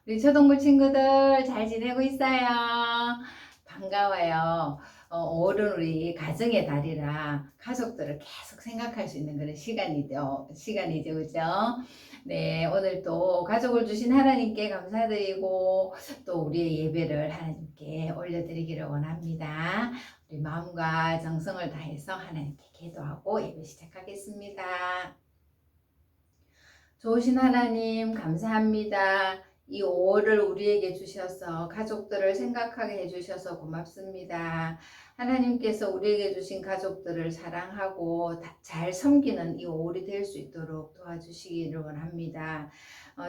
우리 초동부 친구들 잘 지내고 있어요. 반가워요. 오늘은 우리 가정의 달이라 가족들을 계속 생각할 수 있는 그런 시간이죠, 그죠? 네, 오늘 또 가족을 주신 하나님께 감사드리고 또 우리의 예배를 하나님께 올려드리기를 원합니다. 우리 마음과 정성을 다해서 하나님께 기도하고 예배 시작하겠습니다. 좋으신 하나님 감사합니다. 이 5월을 우리에게 주셔서 가족들을 생각하게 해주셔서 고맙습니다. 하나님께서 우리에게 주신 가족들을 사랑하고 잘 섬기는 이 5월이 될 수 있도록 도와주시기를 원합니다.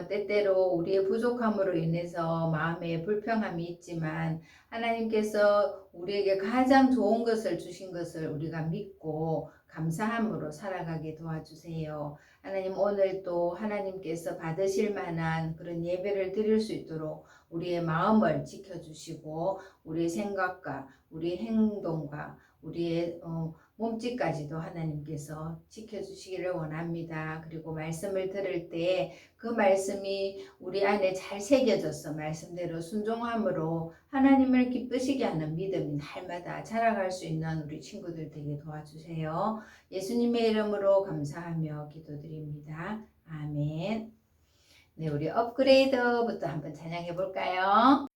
때때로 우리의 부족함으로 인해서 마음에 불평함이 있지만 하나님께서 우리에게 가장 좋은 것을 주신 것을 우리가 믿고 감사함으로 살아가게 도와주세요. 하나님, 오늘 또 하나님께서 받으실 만한 그런 예배를 드릴 수 있도록 우리의 마음을 지켜주시고 우리의 생각과 우리의 행동과 우리의 몸짓까지도 하나님께서 지켜주시기를 원합니다. 그리고 말씀을 들을 때 그 말씀이 우리 안에 잘 새겨져서 말씀대로 순종함으로 하나님을 기쁘시게 하는 믿음이 날마다 자라갈 수 있는 우리 친구들 되게 도와주세요. 예수님의 이름으로 감사하며 기도드립니다. 아멘. 네, 우리 업그레이드부터 한번 찬양해 볼까요?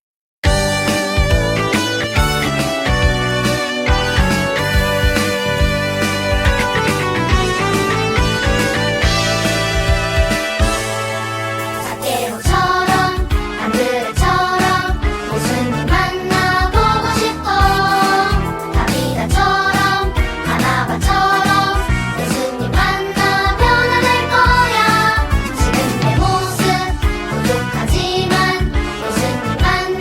하지만 예수님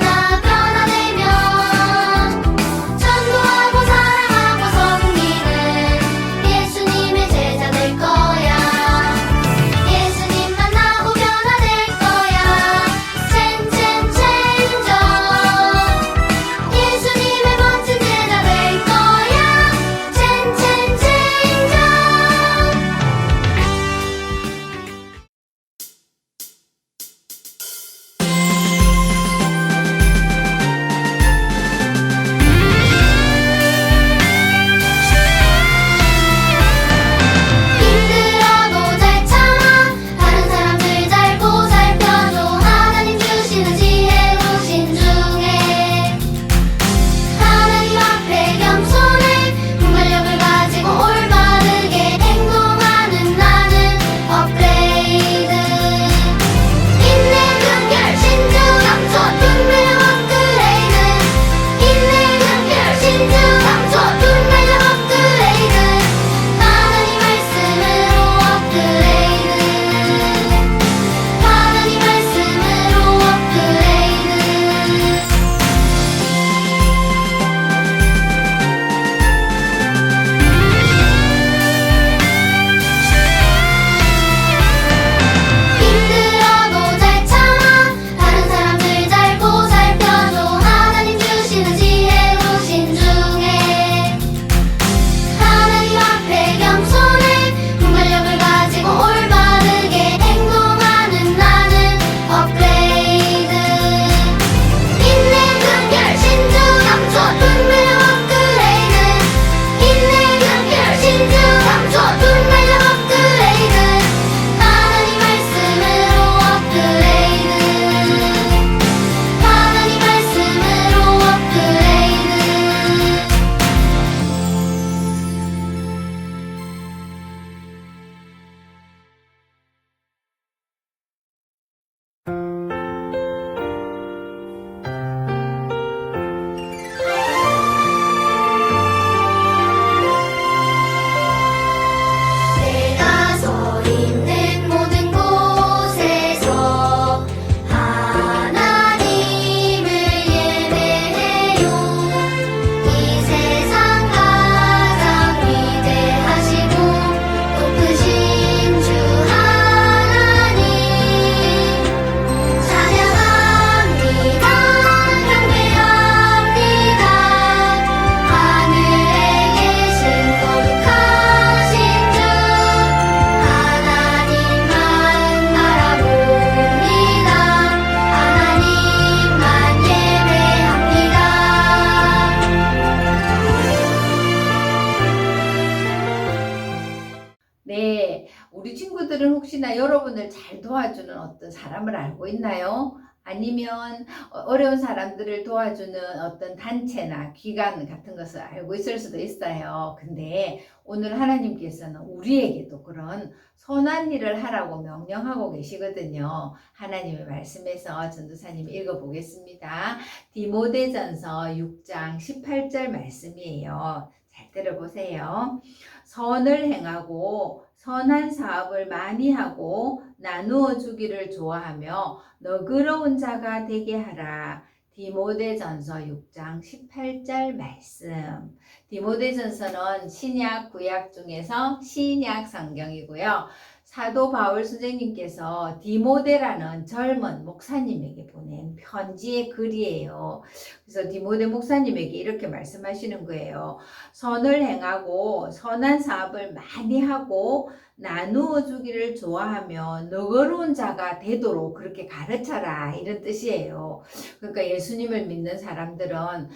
혹시나 여러분을 잘 도와주는 어떤 사람을 알고 있나요? 아니면 어려운 사람들을 도와주는 어떤 단체나 기관 같은 것을 알고 있을 수도 있어요. 근데 오늘 하나님께서는 우리에게도 그런 선한 일을 하라고 명령하고 계시거든요. 하나님의 말씀에서 전도사님 읽어보겠습니다. 디모데전서 6장 18절 말씀이에요. 잘 들어보세요. 선을 행하고 선한 사업을 많이 하고 나누어 주기를 좋아하며 너그러운 자가 되게 하라. 디모데전서 6장 18절 말씀. 디모데전서는 신약 구약 중에서 신약 성경이고요. 사도 바울 선생님께서 디모데라는 젊은 목사님에게 보낸 편지의 글이에요. 그래서 디모데 목사님에게 이렇게 말씀하시는 거예요. 선을 행하고 선한 사업을 많이 하고 나누어 주기를 좋아하며 너그러운 자가 되도록 그렇게 가르쳐라, 이런 뜻이에요. 그러니까 예수님을 믿는 사람들은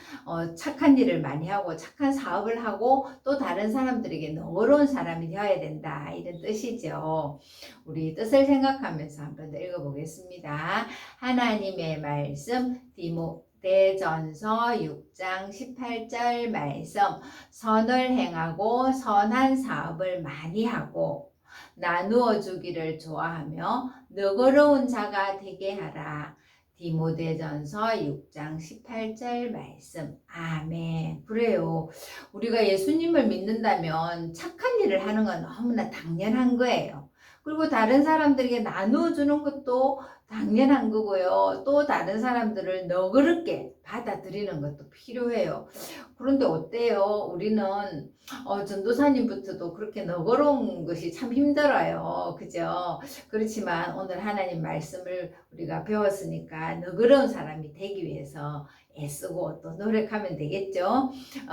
착한 일을 많이 하고 착한 사업을 하고 또 다른 사람들에게 너그러운 사람이 되어야 된다, 이런 뜻이죠. 우리 뜻을 생각하면서 한번 더 읽어보겠습니다. 하나님의 말씀 디모데전서 6장 18절 말씀. 선을 행하고 선한 사업을 많이 하고 나누어 주기를 좋아하며 너그러운 자가 되게 하라. 디모데전서 6장 18절 말씀. 아멘. 그래요. 우리가 예수님을 믿는다면 착한 일을 하는 건 너무나 당연한 거예요. 그리고 다른 사람들에게 나누어 주는 것도 당연한 거고요. 또 다른 사람들을 너그럽게 받아들이는 것도 필요해요. 그런데 어때요? 우리는 전도사님부터도 그렇게 너그러운 것이 참 힘들어요. 그죠? 그렇지만 오늘 하나님 말씀을 우리가 배웠으니까 너그러운 사람이 되기 위해서 애쓰고 또 노력하면 되겠죠.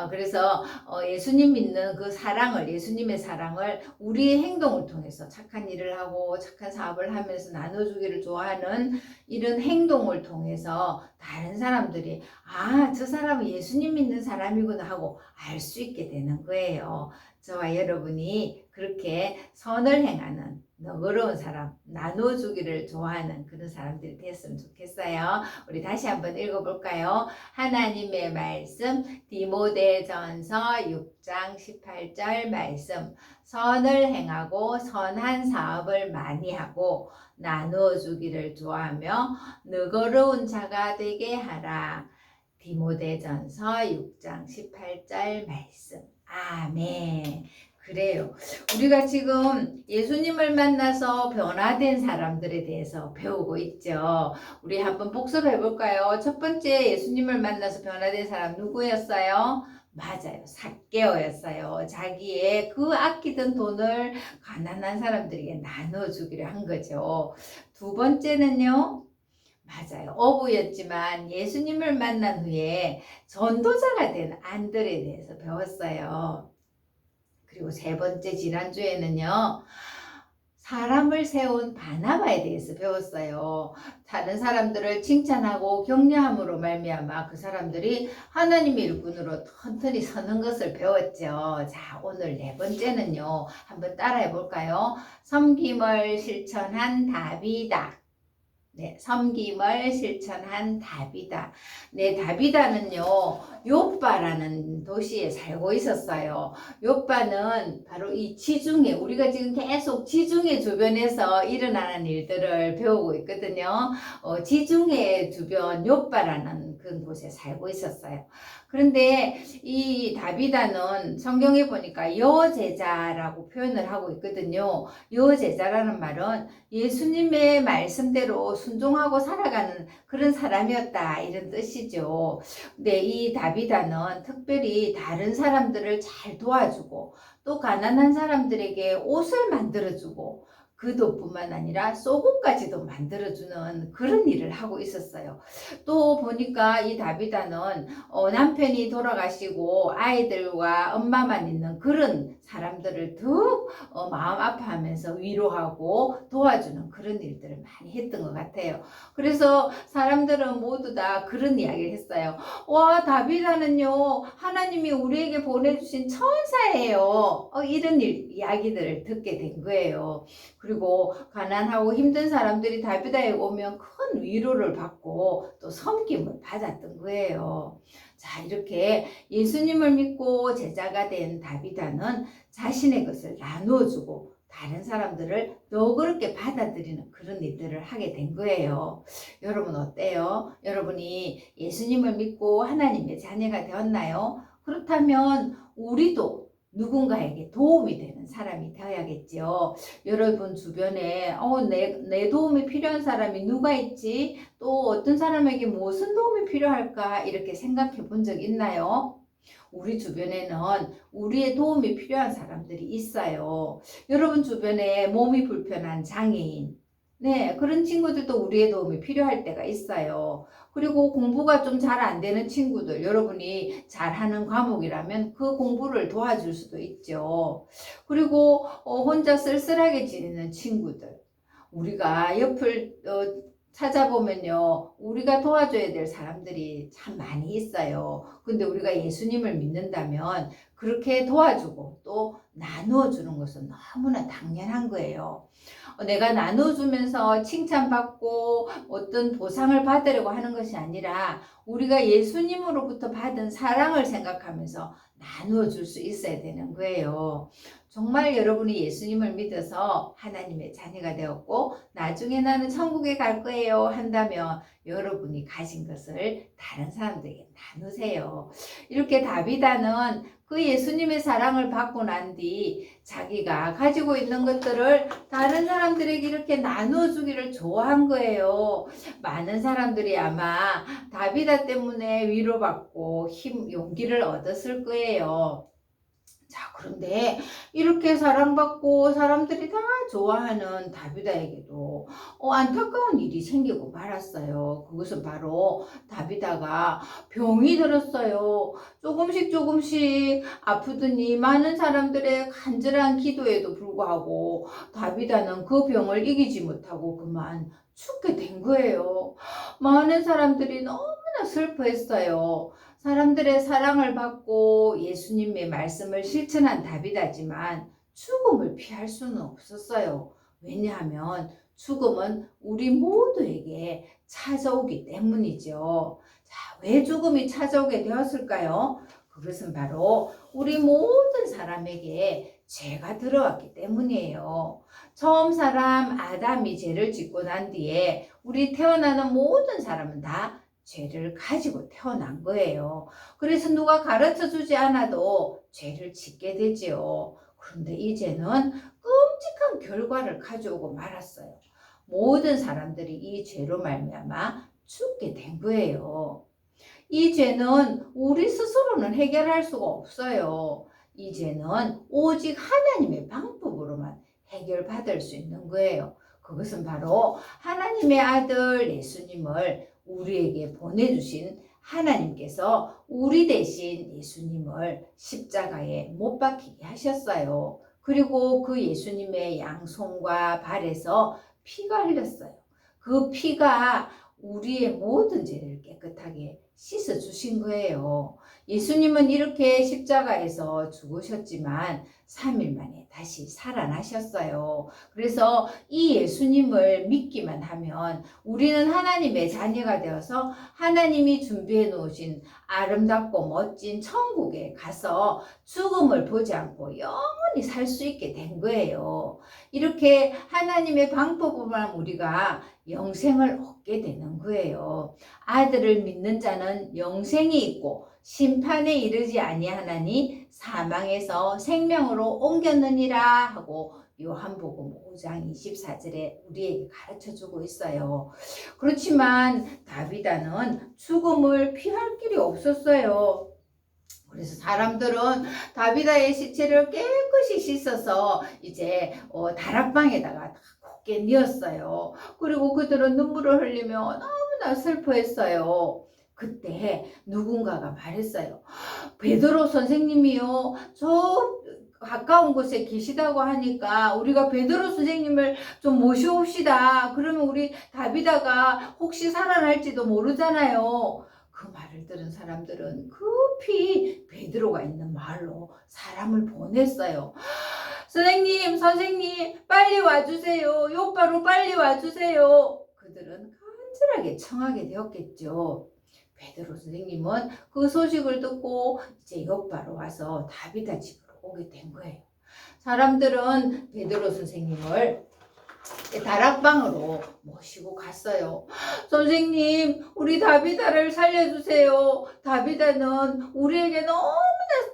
그래서 예수님 믿는 그 사랑을, 예수님의 사랑을 우리의 행동을 통해서 착한 일을 하고 착한 사업을 하면서 나눠주기를 좋아하는 이런 행동을 통해서 다른 사람들이 저 사람은 예수님 믿는 사람이구나 하고 알 수 있게 되는 거예요. 저와 여러분이 그렇게 선을 행하는 너그러운 사람, 나눠주기를 좋아하는 그런 사람들이 됐으면 좋겠어요. 우리 다시 한번 읽어볼까요? 하나님의 말씀 디모데전서 6장 18절 말씀. 선을 행하고 선한 사업을 많이 하고 나누어 주기를 좋아하며 너그러운 자가 되게 하라. 디모데전서 6장 18절 말씀. 아멘. 그래요. 우리가 지금 예수님을 만나서 변화된 사람들에 대해서 배우고 있죠. 우리 한번 복습해 볼까요? 첫 번째 예수님을 만나서 변화된 사람 누구였어요? 맞아요. 삭개오였어요. 자기의 그 아끼던 돈을 가난한 사람들에게 나눠주기로 한 거죠. 두 번째는요. 맞아요. 어부였지만 예수님을 만난 후에 전도자가 된 안드레에 대해서 배웠어요. 그리고 세 번째 지난주에는요. 사람을 세운 바나바에 대해서 배웠어요. 다른 사람들을 칭찬하고 격려함으로 말미암아 그 사람들이 하나님의 일꾼으로 튼튼히 서는 것을 배웠죠. 자, 오늘 네 번째는요. 한번 따라해 볼까요? 섬김을 실천한 다비다. 네, 섬김을 실천한 다비다. 네, 다비다는요, 욥바라는 도시에 살고 있었어요. 욥바는 바로 이 지중해, 우리가 지금 계속 지중해 주변에서 일어나는 일들을 배우고 있거든요. 지중해 주변 욥바라는 그런 곳에 살고 있었어요. 그런데 이 다비다는 성경에 보니까 여제자라고 표현을 하고 있거든요. 여제자라는 말은 예수님의 말씀대로 순종하고 살아가는 그런 사람이었다, 이런 뜻이죠. 근데 이 다비다는 특별히 다른 사람들을 잘 도와주고 또 가난한 사람들에게 옷을 만들어주고 그것뿐만 아니라 속옷까지도 만들어주는 그런 일을 하고 있었어요. 또 보니까 이 다비다는 남편이 돌아가시고 아이들과 엄마만 있는 그런 사람들을 더 마음 아파하면서 위로하고 도와주는 그런 일들을 많이 했던 것 같아요. 그래서 사람들은 모두 다 그런 이야기를 했어요. 와, 다비다는요 하나님이 우리에게 보내주신 천사예요. 이런 이야기들을 듣게 된 거예요. 그리고 가난하고 힘든 사람들이 다비다에 오면 큰 위로를 받고 또 섬김을 받았던 거예요. 자, 이렇게 예수님을 믿고 제자가 된 다비다는 자신의 것을 나누어주고 다른 사람들을 너그럽게 받아들이는 그런 일들을 하게 된 거예요. 여러분 어때요? 여러분이 예수님을 믿고 하나님의 자녀가 되었나요? 그렇다면 우리도 누군가에게 도움이 되는 사람이 되어야겠죠. 여러분 주변에 내 도움이 필요한 사람이 누가 있지? 또 어떤 사람에게 무슨 도움이 필요할까? 이렇게 생각해 본 적 있나요? 우리 주변에는 우리의 도움이 필요한 사람들이 있어요. 여러분 주변에 몸이 불편한 장애인, 네, 그런 친구들도 우리의 도움이 필요할 때가 있어요. 그리고 공부가 좀 잘 안 되는 친구들, 여러분이 잘하는 과목이라면 그 공부를 도와줄 수도 있죠. 그리고 혼자 쓸쓸하게 지내는 친구들, 우리가 옆을 찾아보면요, 우리가 도와줘야 될 사람들이 참 많이 있어요. 근데 우리가 예수님을 믿는다면 그렇게 도와주고 또 나누어 주는 것은 너무나 당연한 거예요. 내가 나눠주면서 칭찬받고 어떤 보상을 받으려고 하는 것이 아니라 우리가 예수님으로부터 받은 사랑을 생각하면서 나누어 줄 수 있어야 되는 거예요. 정말 여러분이 예수님을 믿어서 하나님의 자녀가 되었고 나중에 나는 천국에 갈 거예요 한다면 여러분이 가진 것을 다른 사람들에게 나누세요. 이렇게 다비다는 그 예수님의 사랑을 받고 난 뒤 자기가 가지고 있는 것들을 다른 사람들에게 이렇게 나눠주기를 좋아한 거예요. 많은 사람들이 아마 다비다 때문에 위로받고 용기를 얻었을 거예요. 자, 그런데 이렇게 사랑받고 사람들이 다 좋아하는 다비다에게도 안타까운 일이 생기고 말았어요. 그것은 바로 다비다가 병이 들었어요. 조금씩 아프더니 많은 사람들의 간절한 기도에도 불구하고 다비다는 그 병을 이기지 못하고 그만 죽게 된 거예요. 많은 사람들이 너무나 슬퍼했어요. 사람들의 사랑을 받고 예수님의 말씀을 실천한 다비다지만 죽음을 피할 수는 없었어요. 왜냐하면 죽음은 우리 모두에게 찾아오기 때문이죠. 자, 왜 죽음이 찾아오게 되었을까요? 그것은 바로 우리 모든 사람에게 죄가 들어왔기 때문이에요. 처음 사람 아담이 죄를 짓고 난 뒤에 우리 태어나는 모든 사람은 다 죄를 가지고 태어난 거예요. 그래서 누가 가르쳐 주지 않아도 죄를 짓게 되지요. 그런데 이 죄는 끔찍한 결과를 가져오고 말았어요. 모든 사람들이 이 죄로 말미암아 죽게 된 거예요. 이 죄는 우리 스스로는 해결할 수가 없어요. 이 죄는 오직 하나님의 방법으로만 해결받을 수 있는 거예요. 그것은 바로 하나님의 아들 예수님을 우리에게 보내주신 하나님께서 우리 대신 예수님을 십자가에 못 박히게 하셨어요. 그리고 그 예수님의 양손과 발에서 피가 흘렸어요. 그 피가 우리의 모든 죄를 깨끗하게 씻어 주신 거예요. 예수님은 이렇게 십자가에서 죽으셨지만 3일 만에 다시 살아나셨어요. 그래서 이 예수님을 믿기만 하면 우리는 하나님의 자녀가 되어서 하나님이 준비해 놓으신 아름답고 멋진 천국에 가서 죽음을 보지 않고 영원히 살 수 있게 된 거예요. 이렇게 하나님의 방법으로만 우리가 영생을 얻게 되는 거예요. 아들을 믿는 자는 영생이 있고 심판에 이르지 아니하나니 사망에서 생명으로 옮겼느니라 하고 요한복음 5장 24절에 우리에게 가르쳐주고 있어요. 그렇지만 다비다는 죽음을 피할 길이 없었어요. 그래서 사람들은 다비다의 시체를 깨끗이 씻어서 이제 다락방에다가 곱게 뉘었어요. 그리고 그들은 눈물을 흘리며 너무나 슬퍼했어요. 그때 누군가가 말했어요. 베드로 선생님이요, 저 가까운 곳에 계시다고 하니까 우리가 베드로 선생님을 좀 모셔옵시다. 그러면 우리 다비다가 혹시 살아날지도 모르잖아요. 그 말을 들은 사람들은 급히 베드로가 있는 마을로 사람을 보냈어요. 선생님, 선생님, 빨리 와주세요. 요바로 빨리 와주세요. 그들은 간절하게 청하게 되었겠죠. 베드로 선생님은 그 소식을 듣고 이제 요바로 와서 다비다 집으로 오게 된 거예요. 사람들은 베드로 선생님을 다락방으로 모시고 갔어요. 선생님, 우리 다비다를 살려주세요. 다비다는 우리에게 너무나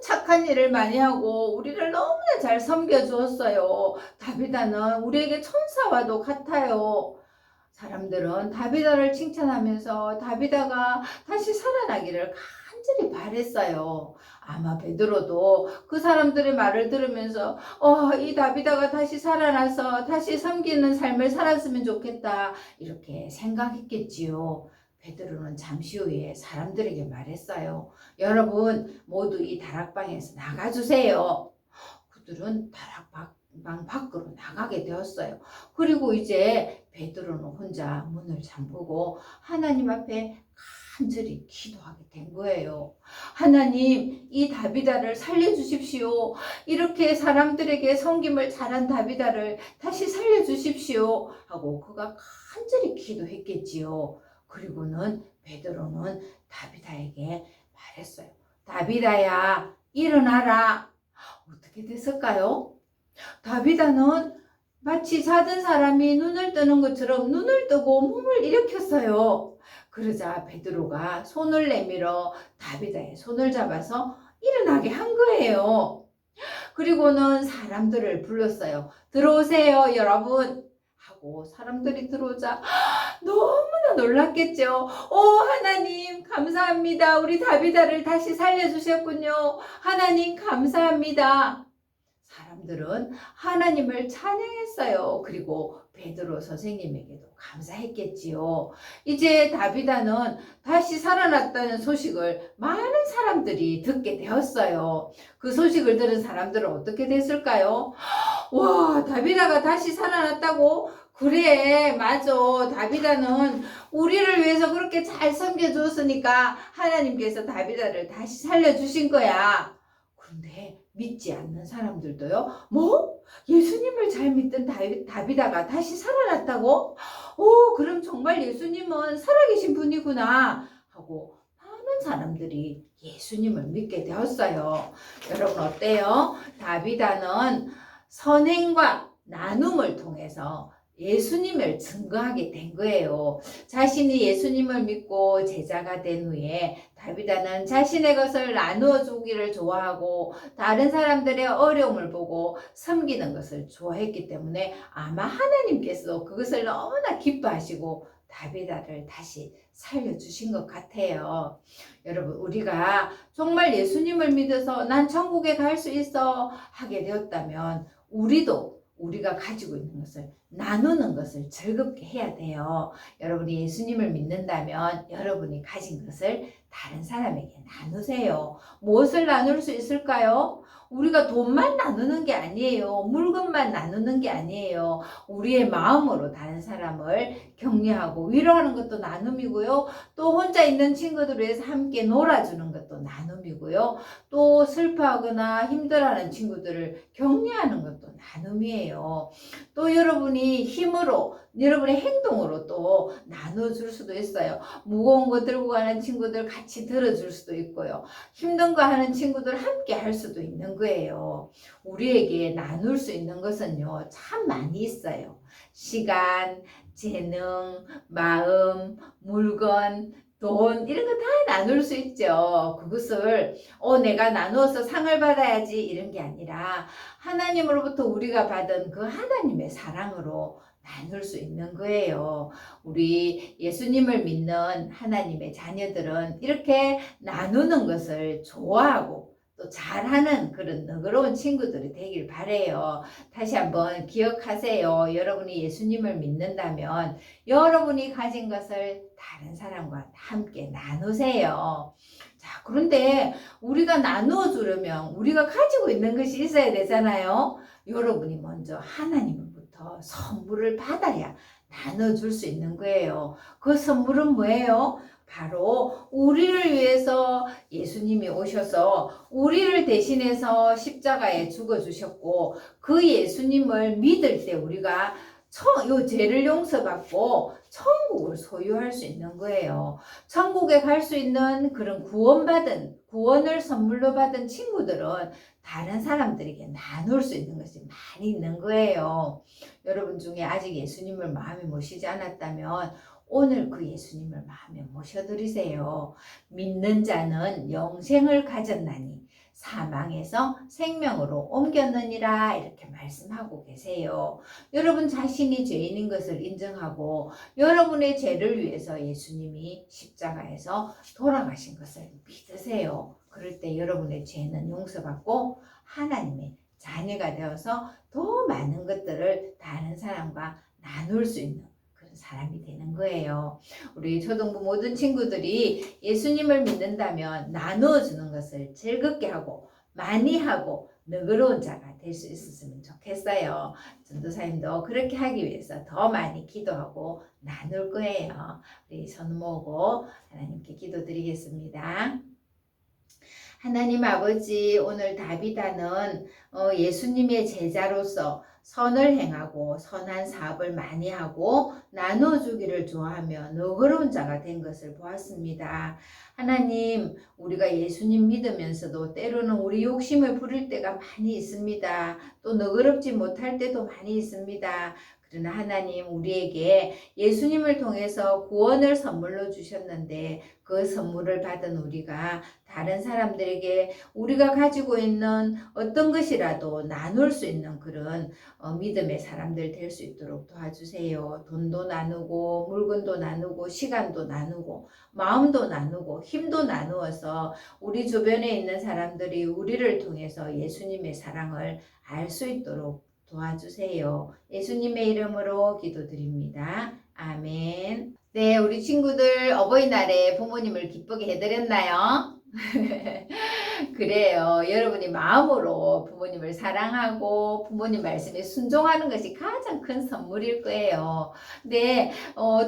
착한 일을 많이 하고 우리를 너무나 잘 섬겨주었어요. 다비다는 우리에게 천사와도 같아요. 사람들은 다비다를 칭찬하면서 다비다가 다시 살아나기를 간절히 바랬어요. 아마 베드로도 그 사람들의 말을 들으면서 이 다비다가 다시 살아나서 다시 섬기는 삶을 살았으면 좋겠다 이렇게 생각했겠지요. 베드로는 잠시 후에 사람들에게 말했어요. 여러분 모두 이 다락방에서 나가주세요. 그들은 다락방 밖으로 나가게 되었어요. 그리고 이제 베드로는 혼자 문을 잠그고 하나님 앞에 간절히 기도하게 된 거예요. 하나님, 이 다비다를 살려주십시오. 이렇게 사람들에게 섬김을 잘한 다비다를 다시 살려주십시오. 하고 그가 간절히 기도했겠지요. 그리고는 베드로는 다비다에게 말했어요. 다비다야, 일어나라. 어떻게 됐을까요? 다비다는 마치 자던 사람이 눈을 뜨는 것처럼 눈을 뜨고 몸을 일으켰어요. 그러자 베드로가 손을 내밀어 다비다의 손을 잡아서 일어나게 한 거예요. 그리고는 사람들을 불렀어요. 들어오세요, 여러분. 하고 사람들이 들어오자 너무나 놀랐겠죠. 하나님 감사합니다. 우리 다비다를 다시 살려주셨군요. 하나님 감사합니다. 사람들은 하나님을 찬양했어요. 그리고 베드로 선생님에게도 감사했겠지요. 이제 다비다는 다시 살아났다는 소식을 많은 사람들이 듣게 되었어요. 그 소식을 들은 사람들은 어떻게 됐을까요? 와, 다비다가 다시 살아났다고? 그래, 맞아. 다비다는 우리를 위해서 그렇게 잘 섬겨주었으니까 하나님께서 다비다를 다시 살려주신 거야. 그런데 믿지 않는 사람들도요. 뭐? 예수님을 잘 믿던 다비다가 다시 살아났다고? 그럼 정말 예수님은 살아계신 분이구나 하고 많은 사람들이 예수님을 믿게 되었어요. 여러분 어때요? 다비다는 선행과 나눔을 통해서 예수님을 증거하게 된 거예요. 자신이 예수님을 믿고 제자가 된 후에 다비다는 자신의 것을 나누어 주기를 좋아하고 다른 사람들의 어려움을 보고 섬기는 것을 좋아했기 때문에 아마 하나님께서 그것을 너무나 기뻐하시고 다비다를 다시 살려주신 것 같아요. 여러분 우리가 정말 예수님을 믿어서 난 천국에 갈 수 있어 하게 되었다면 우리가 가지고 있는 것을 나누는 것을 즐겁게 해야 돼요. 여러분이 예수님을 믿는다면 여러분이 가진 것을 다른 사람에게 나누세요. 무엇을 나눌 수 있을까요? 우리가 돈만 나누는 게 아니에요. 물건만 나누는 게 아니에요. 우리의 마음으로 다른 사람을 격려하고 위로하는 것도 나눔이고요. 또 혼자 있는 친구들을 위해서 함께 놀아주는 것도 나눔이고요. 또 슬퍼하거나 힘들어하는 친구들을 격려하는 것도 나눔이에요. 또 여러분이 힘으로 여러분의 행동으로 또 나눠줄 수도 있어요. 무거운 거 들고 가는 친구들 같이 들어줄 수도 있고요. 힘든 거 하는 친구들 함께 할 수도 있는 거예요. 우리에게 나눌 수 있는 것은요 참 많이 있어요. 시간, 재능, 마음, 물건, 돈 이런 거 다 나눌 수 있죠. 그것을 내가 나누어서 상을 받아야지 이런 게 아니라 하나님으로부터 우리가 받은 그 하나님의 사랑으로 나눌 수 있는 거예요. 우리 예수님을 믿는 하나님의 자녀들은 이렇게 나누는 것을 좋아하고 또 잘하는 그런 너그러운 친구들이 되길 바래요. 다시 한번 기억하세요. 여러분이 예수님을 믿는다면 여러분이 가진 것을 다른 사람과 함께 나누세요. 자, 그런데 우리가 나누어 주려면 우리가 가지고 있는 것이 있어야 되잖아요. 여러분이 먼저 하나님으로부터 선물을 받아야 나눠줄 수 있는 거예요. 그 선물은 뭐예요? 바로 우리를 위해서 예수님이 오셔서 우리를 대신해서 십자가에 죽어주셨고 그 예수님을 믿을 때 우리가 요 죄를 용서받고 천국을 소유할 수 있는 거예요. 천국에 갈 수 있는 그런 구원을 선물로 받은 친구들은 다른 사람들에게 나눌 수 있는 것이 많이 있는 거예요. 여러분 중에 아직 예수님을 마음에 모시지 않았다면 오늘 그 예수님을 마음에 모셔드리세요. 믿는 자는 영생을 가졌나니 사망에서 생명으로 옮겼느니라 이렇게 말씀하고 계세요. 여러분 자신이 죄인인 것을 인정하고 여러분의 죄를 위해서 예수님이 십자가에서 돌아가신 것을 믿으세요. 그럴 때 여러분의 죄는 용서받고 하나님의 자녀가 되어서 더 많은 것들을 다른 사람과 나눌 수 있는 그런 사람이 되는 거예요. 우리 초등부 모든 친구들이 예수님을 믿는다면 나누어주는 것을 즐겁게 하고 많이 하고 너그러운 자가 될 수 있었으면 좋겠어요. 전도사님도 그렇게 하기 위해서 더 많이 기도하고 나눌 거예요. 우리 손 모으고 하나님께 기도드리겠습니다. 하나님 아버지, 오늘 다비다는 예수님의 제자로서 선을 행하고 선한 사업을 많이 하고 나눠주기를 좋아하며 너그러운 자가 된 것을 보았습니다. 하나님, 우리가 예수님 믿으면서도 때로는 우리 욕심을 부릴 때가 많이 있습니다. 또 너그럽지 못할 때도 많이 있습니다. 그러나 하나님, 우리에게 예수님을 통해서 구원을 선물로 주셨는데 그 선물을 받은 우리가 다른 사람들에게 우리가 가지고 있는 어떤 것이라도 나눌 수 있는 그런 믿음의 사람들 될 수 있도록 도와주세요. 돈도 나누고 물건도 나누고 시간도 나누고 마음도 나누고 힘도 나누어서 우리 주변에 있는 사람들이 우리를 통해서 예수님의 사랑을 알 수 있도록 도와주세요. 예수님의 이름으로 기도드립니다. 아멘. 네, 우리 친구들 어버이날에 부모님을 기쁘게 해드렸나요? 그래요. 여러분이 마음으로 부모님을 사랑하고 부모님 말씀에 순종하는 것이 가장 큰 선물일 거예요. 네,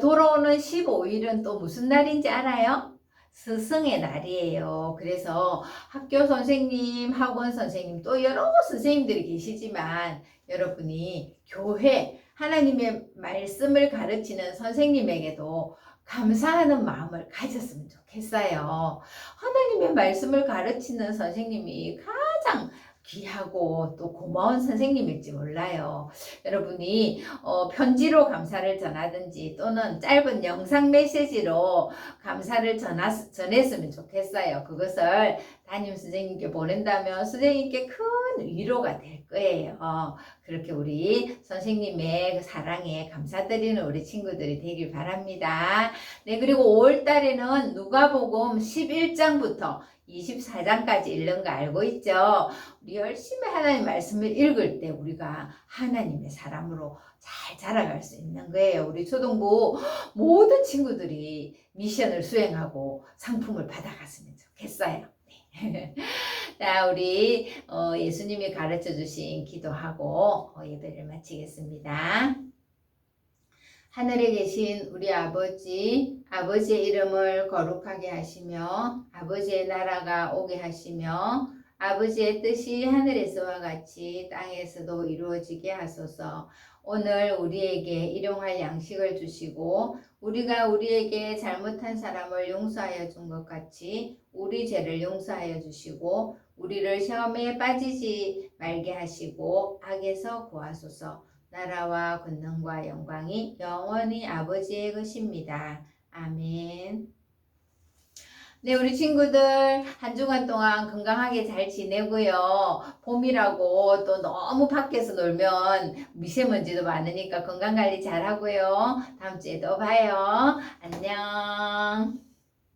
돌아오는 15일은 또 무슨 날인지 알아요? 스승의 날이에요. 그래서 학교 선생님, 학원 선생님, 또 여러 선생님들이 계시지만 여러분이 교회, 하나님의 말씀을 가르치는 선생님에게도 감사하는 마음을 가졌으면 좋겠어요. 하나님의 말씀을 가르치는 선생님이 가장 귀하고 또 고마운 선생님일지 몰라요. 여러분이 편지로 감사를 전하든지 또는 짧은 영상 메시지로 감사를 전했으면 좋겠어요. 그것을 담임 선생님께 보낸다면 선생님께 큰 위로가 될 거예요. 그렇게 우리 선생님의 그 사랑에 감사드리는 우리 친구들이 되길 바랍니다. 네, 그리고 5월 달에는 누가복음 11장부터 24장까지 읽는 거 알고 있죠? 우리 열심히 하나님 말씀을 읽을 때 우리가 하나님의 사람으로 잘 자라갈 수 있는 거예요. 우리 초등부 모든 친구들이 미션을 수행하고 상품을 받아갔으면 좋겠어요. 네. 자, 우리 예수님이 가르쳐 주신 기도하고 예배를 마치겠습니다. 하늘에 계신 우리 아버지, 아버지의 이름을 거룩하게 하시며 아버지의 나라가 오게 하시며 아버지의 뜻이 하늘에서와 같이 땅에서도 이루어지게 하소서. 오늘 우리에게 일용할 양식을 주시고 우리가 우리에게 잘못한 사람을 용서하여 준 것 같이 우리 죄를 용서하여 주시고 우리를 시험에 빠지지 말게 하시고 악에서 구하소서. 나라와 권능과 영광이 영원히 아버지의 것입니다. 아멘. 네, 우리 친구들 한 주간 동안 건강하게 잘 지내고요. 봄이라고 또 너무 밖에서 놀면 미세먼지도 많으니까 건강관리 잘 하고요. 다음 주에 또 봐요. 안녕.